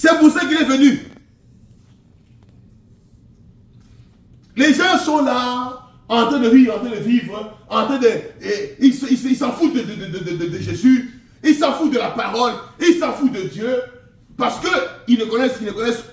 C'est pour ça qu'il est venu. Les gens sont là, en train de vivre, ils s'en foutent de Jésus, ils s'en foutent de la parole, ils s'en foutent de Dieu, parce qu'ils ne connaissent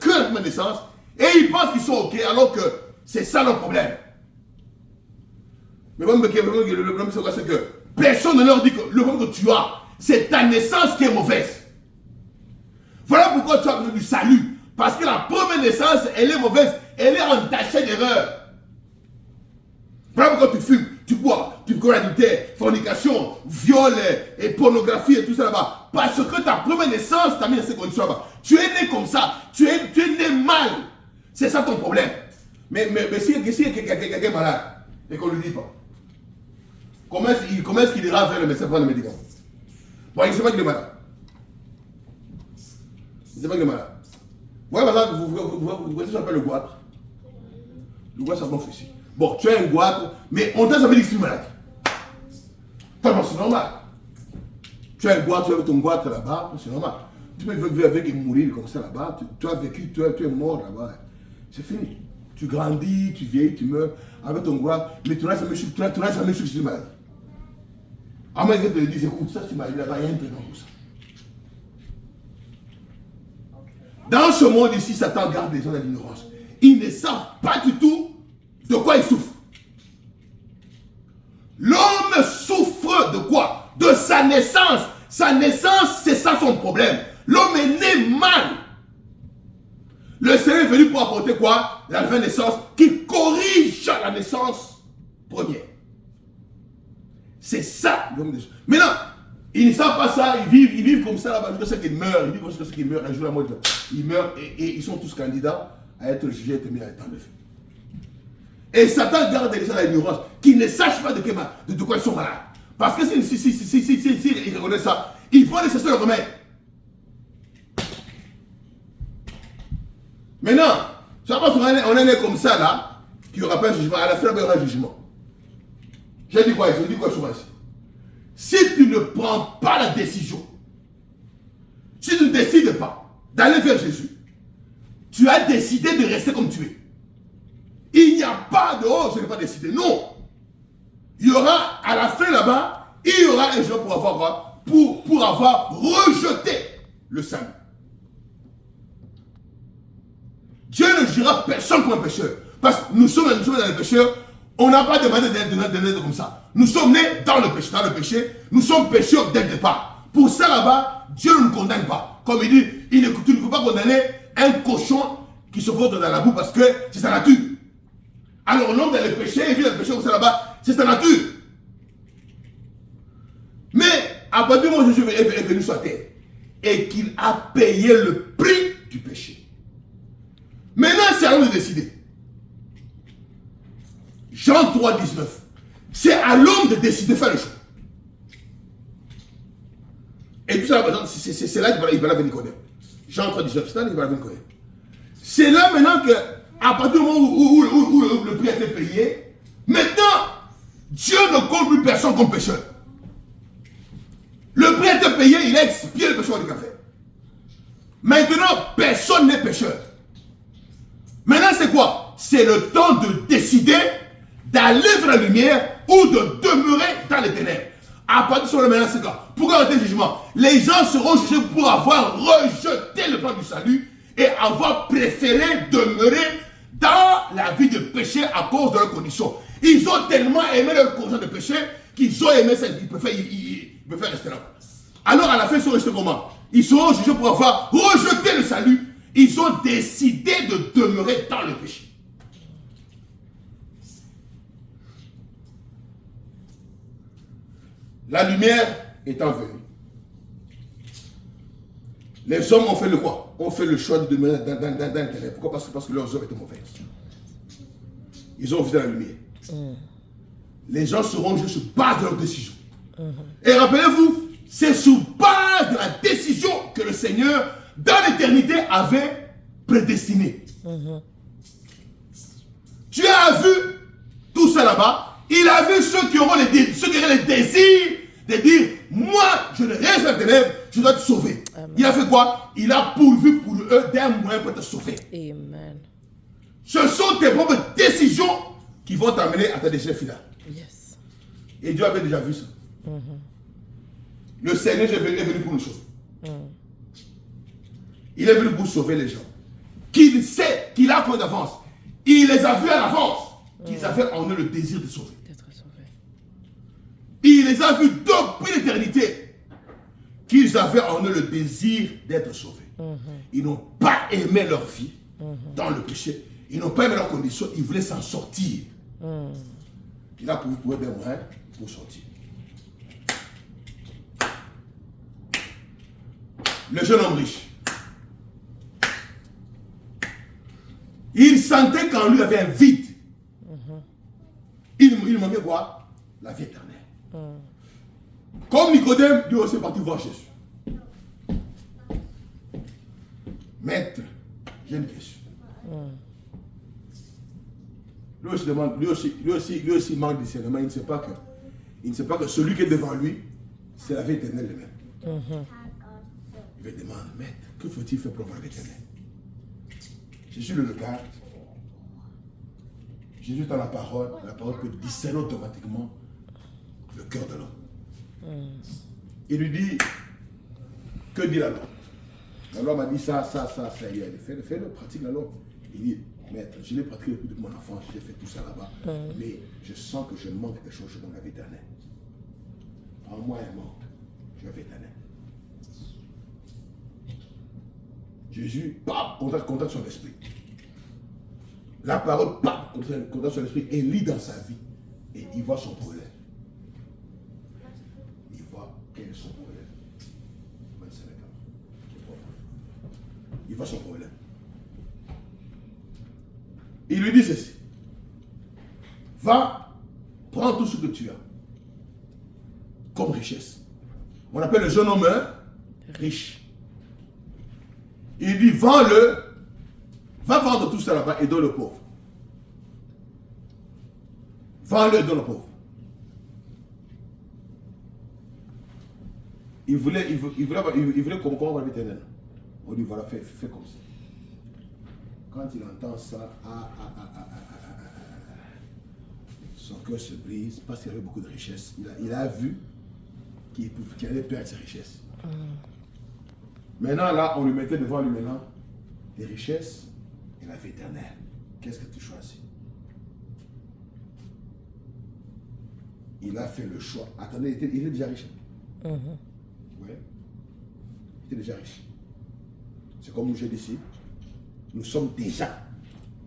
que la connaissance, et ils pensent qu'ils sont ok, alors que c'est ça leur problème. Mais le problème, c'est que personne ne leur dit que le problème que tu as, c'est ta naissance qui est mauvaise. Voilà pourquoi tu as besoin du salut. Parce que la première naissance, elle est mauvaise. Elle est entachée d'erreurs. Voilà pourquoi tu fumes, tu bois, tu commets l'adultère, fornication, viol et pornographie et tout ça là-bas. Parce que ta première naissance t'a mis dans ces conditions là-bas. Tu es né comme ça. Tu es né mal. C'est ça ton problème. Mais si quelqu'un est malade et qu'on ne lui dit pas, comment est-ce qu'il ira vers le médecin pour prendre le médicament? Bon, il ne sait pas qu'il est malade. Il ne sait pas qu'il est malade. Voilà, par exemple, vous voyez ce qu'on appelle le goitre. Le goitre, ça gonfle ici. Bon, tu as un goitre, mais on t'a jamais dit que tu es malade. C'est normal. Tu as un goitre, tu as ton goitre là-bas, c'est normal. Tu peux vivre avec et mourir comme ça là-bas. Tu as vécu, tu es mort là-bas. C'est fini. Tu grandis, tu vieillis, tu meurs avec ton goitre, mais tu n'as jamais su que tu es malade. À moins que tu te dises, écoute, ça, tu m'as dit là-bas, il y a un prénom pour ça. Dans ce monde ici, Satan garde les gens dans l'ignorance. Ils ne savent pas du tout de quoi ils souffrent. L'homme souffre de quoi? De sa naissance. Sa naissance, c'est ça son problème. L'homme est né mal. Le Seigneur est venu pour apporter quoi? La nouvelle naissance qui corrige la naissance première. C'est ça l'homme des choses. Maintenant, ils ne savent pas ça, ils vivent comme ça là-bas, jusqu'à ce qu'ils meurent. Ils vivent jusqu'à ce qu'ils meurent. Un jour, la mort, ils meurent et ils sont tous candidats à être jugés et mis à l'état de feu. Et Satan garde les gens à l'ignorance, qui ne sachent pas de quoi ils sont malades. Parce que s'ils reconnaissent ça, ils vont nécessairement le remède. Maintenant, ça pense qu'on est né comme ça là, qu'il n'y aura pas un jugement. À la fin, il y aura un jugement. J'ai dit quoi souvent ici? Si tu ne prends pas la décision, si tu ne décides pas d'aller vers Jésus, tu as décidé de rester comme tu es. Il n'y a pas de oh, je n'ai pas décidé. Non. Il y aura, à la fin là-bas, il y aura un jour pour avoir rejeté le salut. Dieu ne jugera personne comme un pécheur. Parce que nous sommes dans le pécheur. On n'a pas demandé d'être comme ça. Nous sommes nés dans le péché. Nous sommes pécheurs dès le départ. Pour ça là-bas, Dieu ne nous condamne pas. Comme il dit, tu ne peux pas condamner un cochon qui se frotte dans la boue parce que c'est sa nature. Alors l'homme dans le péché, il vit dans le péché comme ça là-bas, c'est sa nature. Mais à partir du moment où Jésus est venu sur la terre et qu'il a payé le prix du péché. Maintenant, c'est à l'homme de décider. Jean 3, 19. C'est à l'homme de décider de faire le choix. Et puis ça, c'est là qu'il va venir connaître. Jean 3, 19, c'est là qu'il va venir connaître. C'est là maintenant que, à partir du moment où le prix a été payé, maintenant, Dieu ne compte plus personne comme pécheur. Le prix a été payé, il a expié le péché du café. Maintenant, personne n'est pécheur. Maintenant, c'est quoi? C'est le temps de décider d'aller vers la lumière ou de demeurer dans les ténèbres. À partir de ce moment-là, c'est quoi? Pour arrêter le jugement, les gens seront jugés pour avoir rejeté le plan du salut et avoir préféré demeurer dans la vie de péché à cause de leurs conditions. Ils ont tellement aimé leur condition de péché qu'ils ont aimé ça, ils préfèrent rester là. Alors à la fin, ils sont restés comment? Ils seront jugés pour avoir rejeté le salut. Ils ont décidé de demeurer dans le péché. La lumière étant venue, les hommes ont fait le quoi? Ont fait le choix de demeurer dans les ténèbres. Pourquoi? Parce que leurs œuvres étaient mauvaises. Ils ont refusé la lumière. Les gens seront jugés sur base de leur décision. Et rappelez-vous, c'est sur base de la décision que le Seigneur, dans l'éternité, avait prédestiné. Tu as vu tout ça là-bas. Il a vu ceux qui auraient les désirs de dire, moi, je ne reste dans les ténèbres, tu dois te sauver. Amen. Il a fait quoi? Il a pourvu pour eux d'un moyen pour te sauver. Amen. Ce sont tes propres décisions qui vont t'amener à ta décision finale. Yes. Et Dieu avait déjà vu ça. Le Seigneur est venu pour nous sauver. Il est venu pour sauver les gens. Qu'il sait qu'il a quoi d'avance. Il les a vus à l'avance. Qu'ils avaient en eux le désir de sauver. D'être sauvé. Il les a vus depuis l'éternité. Qu'ils avaient en eux le désir d'être sauvés. Ils n'ont pas aimé leur vie dans le péché. Ils n'ont pas aimé leurs conditions. Ils voulaient s'en sortir. Il a pour eux des moyens pour sortir. Le jeune homme riche. Il sentait qu'en lui il y avait un vide. Il manquait quoi? La vie éternelle. Comme Nicodème, lui aussi est parti voir Jésus. Maître, j'ai une question. Lui aussi demande, lui aussi manque de discernement. Il ne sait pas que celui qui est devant lui, c'est la vie éternelle lui-même. Il lui demande, maître, que faut-il faire pour avoir la vie éternelle? Jésus le regarde. Jésus dans la parole peut discerner automatiquement le cœur de l'homme. Il lui dit, que dit la loi? La loi m'a dit ça, il a fais-le, pratique la loi. Il dit, maître, je l'ai pratiqué depuis mon enfance, j'ai fait tout ça là-bas, mais je sens que je manque quelque chose, je manque la vie éternelle. En moi, il manque, je la vie éternelle. Jésus, contacte son esprit. La parole, contacte son esprit et lit dans sa vie. Et il voit son problème. Il voit quel est son problème. Il voit son problème. Il lui dit ceci. Va, prends tout ce que tu as comme richesse. On appelle le jeune homme riche. Il dit, vends-le, va vendre tout ça là-bas et donne le pauvre. Vends-le et donne le pauvre. Il voulait comment on va l'éternel. On lui dit, voilà, fais comme ça. Quand il entend ça, son cœur se brise parce qu'il avait beaucoup de richesses. Il a vu qu'il allait perdre ses richesses. Maintenant, là, on lui mettait devant lui maintenant les richesses et la vie éternelle. Qu'est-ce que tu choisis? Il a fait le choix. Attendez, il était déjà riche. Oui. Il était déjà riche. C'est comme nous, j'ai dit ici. Nous sommes déjà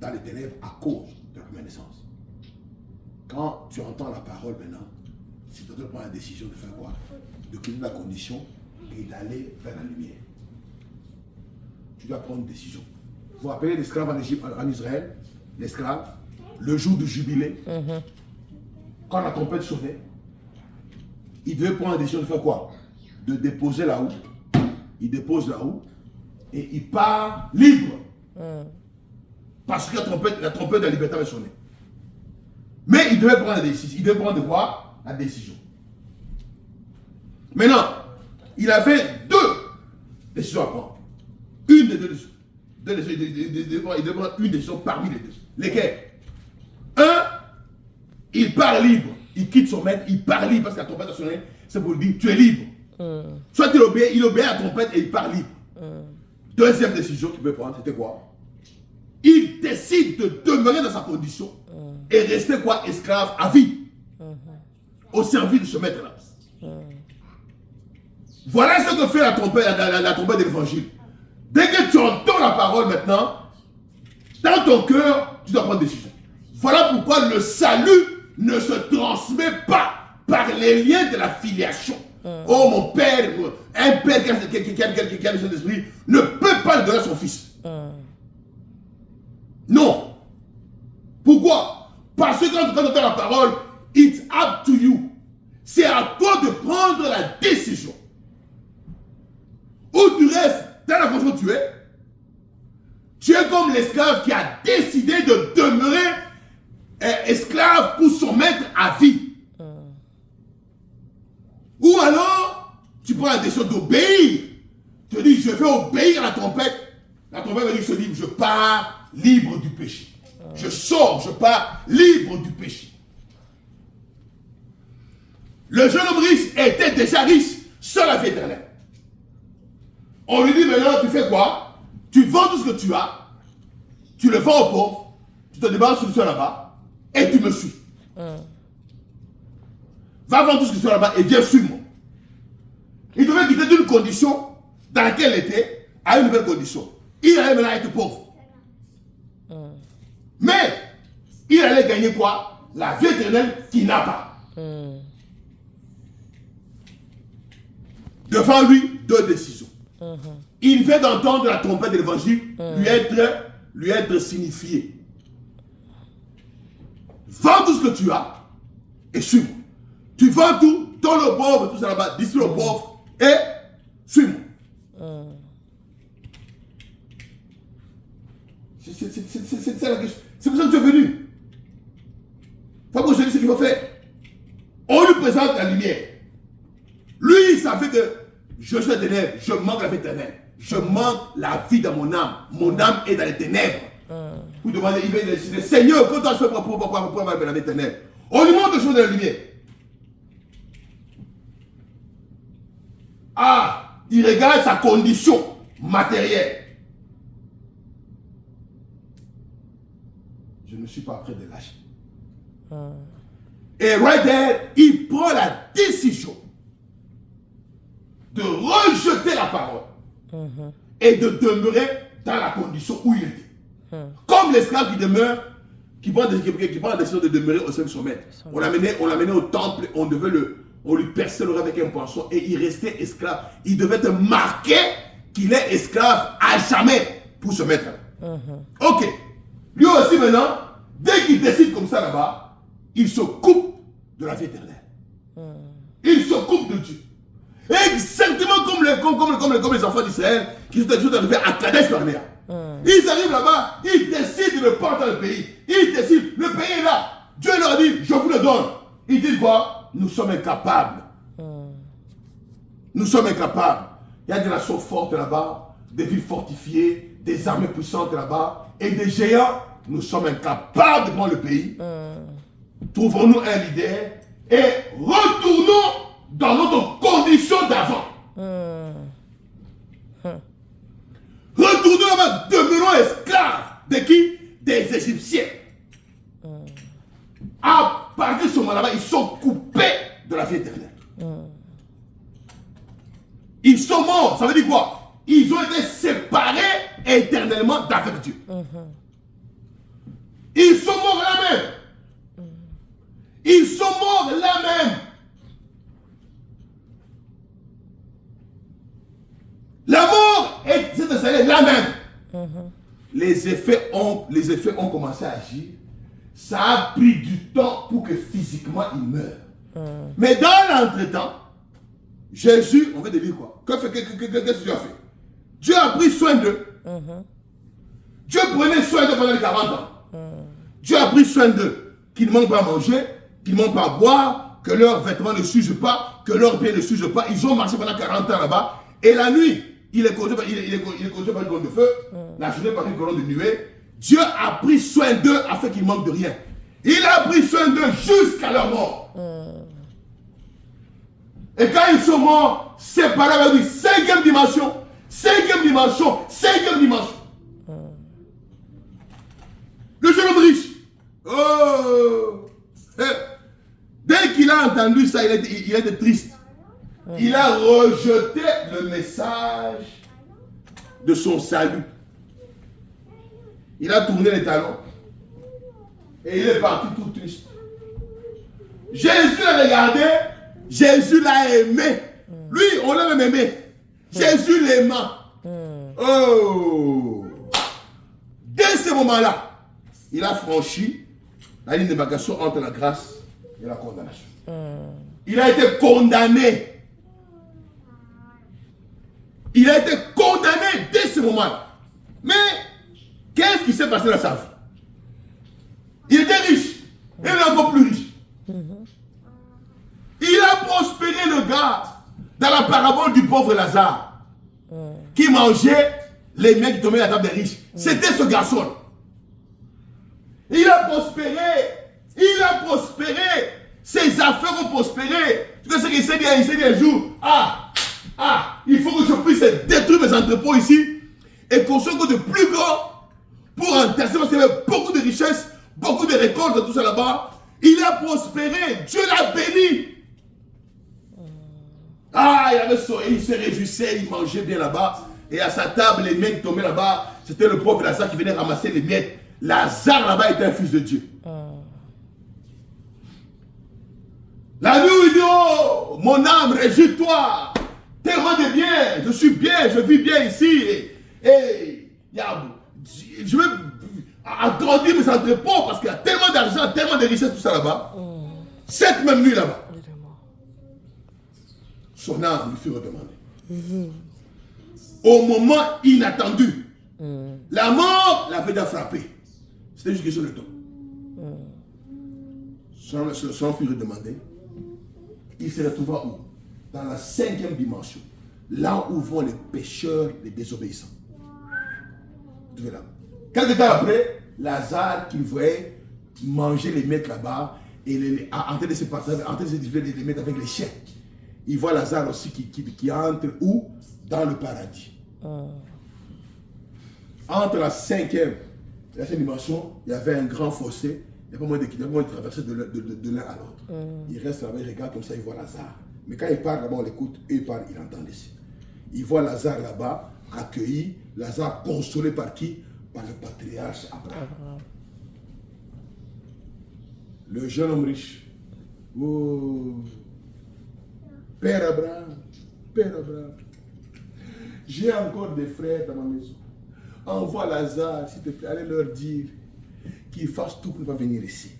dans les ténèbres à cause de la première naissance. Quand tu entends la parole maintenant, si tu dois prendre la décision de faire quoi? De quitter la condition et d'aller vers la lumière. Tu dois prendre une décision. Vous vous rappelez l'esclave en Israël, l'esclave, le jour du jubilé, quand la trompette sonnait, il devait prendre la décision de faire quoi? De déposer la houe. Il dépose la houe et il part libre. Parce que la trompette de la liberté avait sonné. Mais il devait prendre la décision. Il devait prendre quoi? La décision. Maintenant, il avait deux décisions à prendre. Une des deux décisions. Il devait prendre une décision parmi les deux. Lesquelles? Un, il part libre. Il quitte son maître, il part libre parce que la trompette a sonné. C'est pour lui dire, tu es libre. Soit il obéit à la trompette et il part libre. Deuxième décision qu'il peut prendre, c'était quoi? Il décide de demeurer dans sa condition et rester quoi? Esclave à vie. Au service de ce maître-là. Voilà ce que fait la trompette de l'évangile. Dès que tu entends la parole maintenant, dans ton cœur, tu dois prendre une décision. Voilà pourquoi le salut ne se transmet pas par les liens de la filiation. Oh mon père, un père qui a le Saint-Esprit ne peut pas le donner à son fils. Non. Pourquoi? Parce que quand tu entends la parole, it's up to you. C'est à toi de prendre la décision. Ou tu restes dans la condition où tu es. Tu es comme l'esclave qui a décidé de demeurer esclave pour son maître à vie. Ou alors, tu prends la décision d'obéir, tu dis, je vais obéir à la trompette va dire ce livre, je pars libre du péché. Je sors, je pars libre du péché. Le jeune homme riche était déjà riche sur la vie éternelle. On lui dit maintenant, tu fais quoi? Tu vends tout ce que tu as, tu le vends aux pauvres, tu te débarrasses sur le sol là-bas, et tu me suis. Va vendre tout ce que tu as là-bas et viens suivre-moi. Il devait quitter d'une condition dans laquelle il était à une nouvelle condition. Il allait maintenant être pauvre. Mais il allait gagner quoi? La vie éternelle qu'il n'a pas. Devant lui, deux décisions. Il vient d'entendre la trompette de l'évangile lui être signifiée. Vends tout ce que tu as et suis-moi. Tu vends tout, donne aux pauvres, tout ça là-bas, distribue aux pauvres et suis-moi. C'est ça la question. C'est pour ça que tu es venu. Faut que je dise ce qu'il faut faire. On lui présente la lumière. Lui, il savait que je suis ténèbres, je manque la vie éternelle. Je manque la vie dans mon âme. Mon âme est dans les ténèbres. Vous demandez, il vient de dire, Seigneur, quand tu as fait pour avoir la vie éternelle, on lui montre des choses de la lumière. Ah, il regarde sa condition matérielle. Je ne suis pas prêt de lâcher. Et right there, il prend la décision de rejeter la parole et de demeurer dans la condition où il était. Comme l'esclave qui demeure, qui prend la décision de demeurer au sein de son maître. On l'amenait au temple, on lui perçait le avec un poinçon et il restait esclave. Il devait être marqué qu'il est esclave à jamais pour se mettre là. Ok. Lui aussi maintenant, dès qu'il décide comme ça là-bas, il se coupe de la vie éternelle. Il se coupe de Dieu. Exactement comme les enfants d'Israël qui sont arrivés à Kadesh Barnea. Ils arrivent là-bas, ils décident de partir dans le pays. Ils décident, le pays est là. Dieu leur dit, je vous le donne. Ils disent quoi? Nous sommes incapables. Nous sommes incapables. Il y a des nations fortes là-bas, des villes fortifiées, des armées puissantes là-bas, et des géants. Nous sommes incapables de prendre le pays. Trouvons-nous un leader et retournons dans notre condition d'avant. Retournons là-bas, demeurons esclaves. De qui? Des Égyptiens. À partir de ce moment-là, ils sont coupés de la vie éternelle. Ils sont morts. Ça veut dire quoi? Ils ont été séparés éternellement d'avec Dieu. Ils sont morts là-même. Ils sont morts là-même. La mort est là-même. Les effets ont commencé à agir. Ça a pris du temps pour que physiquement il meure. Mais dans l'entretemps, Jésus, on veut te dire quoi? Qu'est-ce que Dieu a fait? Dieu a pris soin d'eux. Dieu prenait soin d'eux pendant les 40 ans. Dieu a pris soin d'eux. Qu'ils ne manquent pas à manger, qu'ils ne manquent pas à boire, que leurs vêtements ne s'usent pas, que leurs pieds ne s'usent pas. Ils ont marché pendant 40 ans là-bas. Et la nuit, il est conduit par une colonne de feu. La journée par une colonne de nuée. Dieu a pris soin d'eux afin qu'ils ne manquent de rien. Il a pris soin d'eux jusqu'à leur mort. Et quand ils sont morts, séparés avec lui, cinquième dimension. Le jeune homme riche. Oh! Dès qu'il a entendu ça, il était triste. Il a rejeté le message de son salut. Il a tourné les talons. Et il est parti tout triste. Jésus l'a regardé. Jésus l'a aimé. Lui, on l'a même aimé. Jésus l'aima. Oh! Dès ce moment-là, il a franchi la ligne de démarcation entre la grâce et la condamnation. Il a été condamné. Il a été condamné dès ce moment-là. Mais, qu'est-ce qui s'est passé dans sa vie? Il était riche. Il est encore plus riche. Il a prospéré le gars. Dans la parabole du pauvre Lazare, qui mangeait les miens qui tombaient à la table des riches. C'était ce garçon. Il a prospéré. Il a prospéré. Ses affaires ont prospéré. Tu sais ce qu'il s'est dit un jour. Il faut que je puisse détruire mes entrepôts ici et construire de plus grands pour entasser parce qu'il y avait beaucoup de richesses, beaucoup de récoltes, tout ça là-bas. Il a prospéré. Dieu l'a béni. Il se réjouissait, il mangeait bien là-bas. Et à sa table, les mecs tombaient là-bas. C'était le pauvre Lazare qui venait ramasser les miettes. Lazare là-bas était un fils de Dieu. La nuit, il dit, oh, mon âme, réjouis-toi. Tellement de bien, je suis bien, je vis bien ici. Je vais agrandir mes entrepôts parce qu'il y a tellement d'argent, tellement de richesses, tout ça là-bas. Cette même nuit là-bas. Son âme lui fut redemandée. Au moment inattendu, la mort l'avait déjà frappé. C'était juste question de temps. Son âme fut redemandée. Il se retrouva où? Dans la 5e dimension. Là où vont les pécheurs, les désobéissants. Vous là. Quelques temps après, Lazare qui voyait manger les miettes là-bas et en train de se partager, en train de se diviser les miettes avec les chiens. Il voit Lazare aussi qui entre où? Dans le paradis. Entre la 5e et la 5e dimension, il y avait un grand fossé. Il n'y a pas moyen de traverser de l'un à l'autre. Il reste là-bas, il regarde comme ça, il voit Lazare. Mais quand il parle là-bas, on l'écoute, eux ils parlent, il entend ici. Il voit Lazare là-bas, accueilli, Lazare consolé par qui? Par le patriarche Abraham. Le jeune homme riche. Oh, Père Abraham, j'ai encore des frères dans ma maison. Envoie Lazare, s'il te plaît, allez leur dire qu'ils fassent tout pour ne pas venir ici.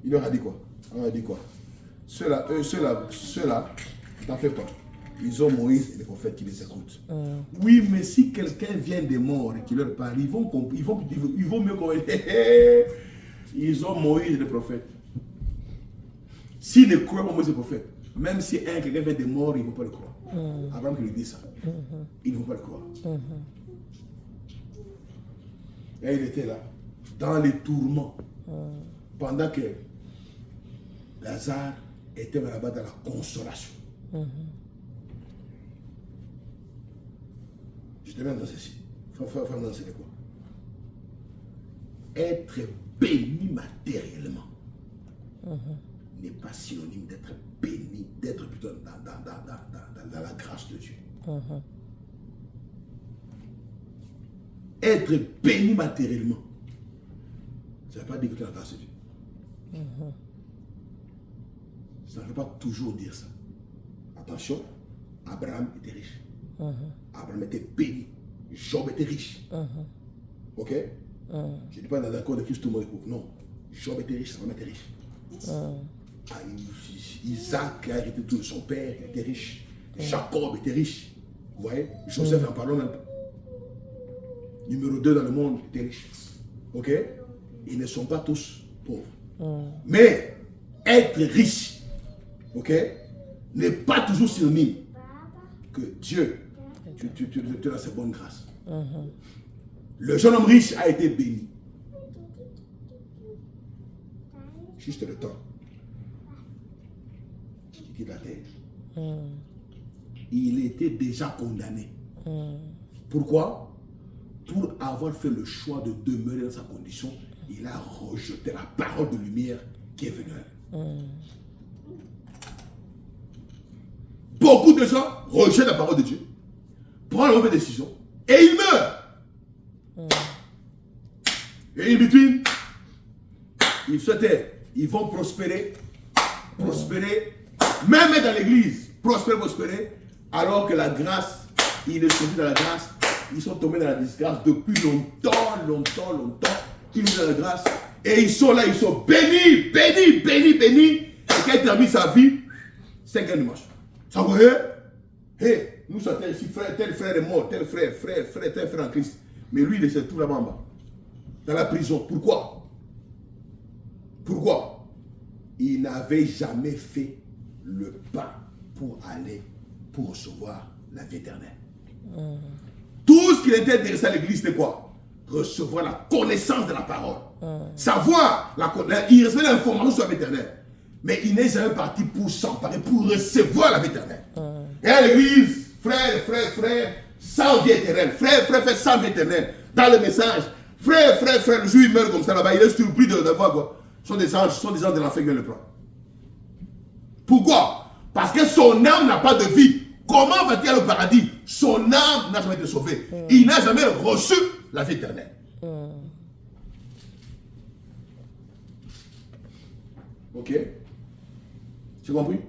Il leur a dit quoi? Ceux-là, t'en fais pas. Ils ont Moïse et les prophètes qui les écoutent. Oui, mais si quelqu'un vient des morts et qui leur parle, ils vont mieux comprendre. Ils ont Moïse et les prophètes. S'ils ne croient pas Moïse et les prophètes, même si quelqu'un vient des morts, ils ne vont pas le croire. Abraham qui lui dit ça. Ils ne vont pas le croire. Et il était là, dans les tourments, pendant que Lazare était là-bas dans la consolation. Je te mets dans ceci. Frère, c'est quoi? Être béni matériellement n'est pas synonyme d'être béni, d'être plutôt dans la grâce de Dieu. Être béni matériellement, ça ne veut pas dire que tu es dans la grâce de Dieu. Ça ne veut pas toujours dire ça. Attention, Abraham était riche. Abraham était béni. Job était riche. Ok? Je ne dis pas dans l'accord de Christ, tout le monde est pauvre. Non. Job était riche, Abraham était riche. Isaac a hérité tout de son père, il était riche. Jacob était riche. Vous voyez? Joseph, en parlant même. Numéro 2 dans le monde, était riche. Ok? Ils ne sont pas tous pauvres. Mais être riche, ok, n'est pas toujours synonyme que Dieu, tu as sa bonne grâce. Le jeune homme riche a été béni. Juste le temps. Il quitte la terre. Il était déjà condamné. Pourquoi? Pour avoir fait le choix de demeurer dans sa condition, il a rejeté la parole de lumière qui est venue à lui. Beaucoup de gens rejettent la parole de Dieu, prennent la mauvaise décision et ils meurent. Et in between, ils vont prospérer, même dans l'église, prospérer, alors que la grâce, ils sont dans la grâce, ils sont tombés dans la disgrâce depuis longtemps. Ils sont dans la grâce et ils sont là, ils sont bénis. Et quand il termine sa vie, 5e dimanche. Ça vous voyez? Nous sommes ici, tel frère est mort, tel frère en Christ. Mais lui, il se trouve là-bas en bas, dans la prison. Pourquoi? Il n'avait jamais fait le pas pour recevoir la vie éternelle. Tout ce qui était intéressé à l'église, c'était quoi? Recevoir la connaissance de la parole. Savoir, il recevait l'information sur la vie éternelle. Mais il n'est jamais parti pour s'emparer, pour recevoir la vie éternelle. Et à l'église, frère, sans vie éternelle. Frère, sans vie éternelle. Dans le message, frère, le jour où il meurt comme ça là-bas, il est surpris de voir quoi. Ce sont des anges de l'enfer qui viennent le prendre. Pourquoi? Parce que son âme n'a pas de vie. Comment va-t-il aller au paradis? Son âme n'a jamais été sauvée. Il n'a jamais reçu la vie éternelle. Ok? Tu as compris?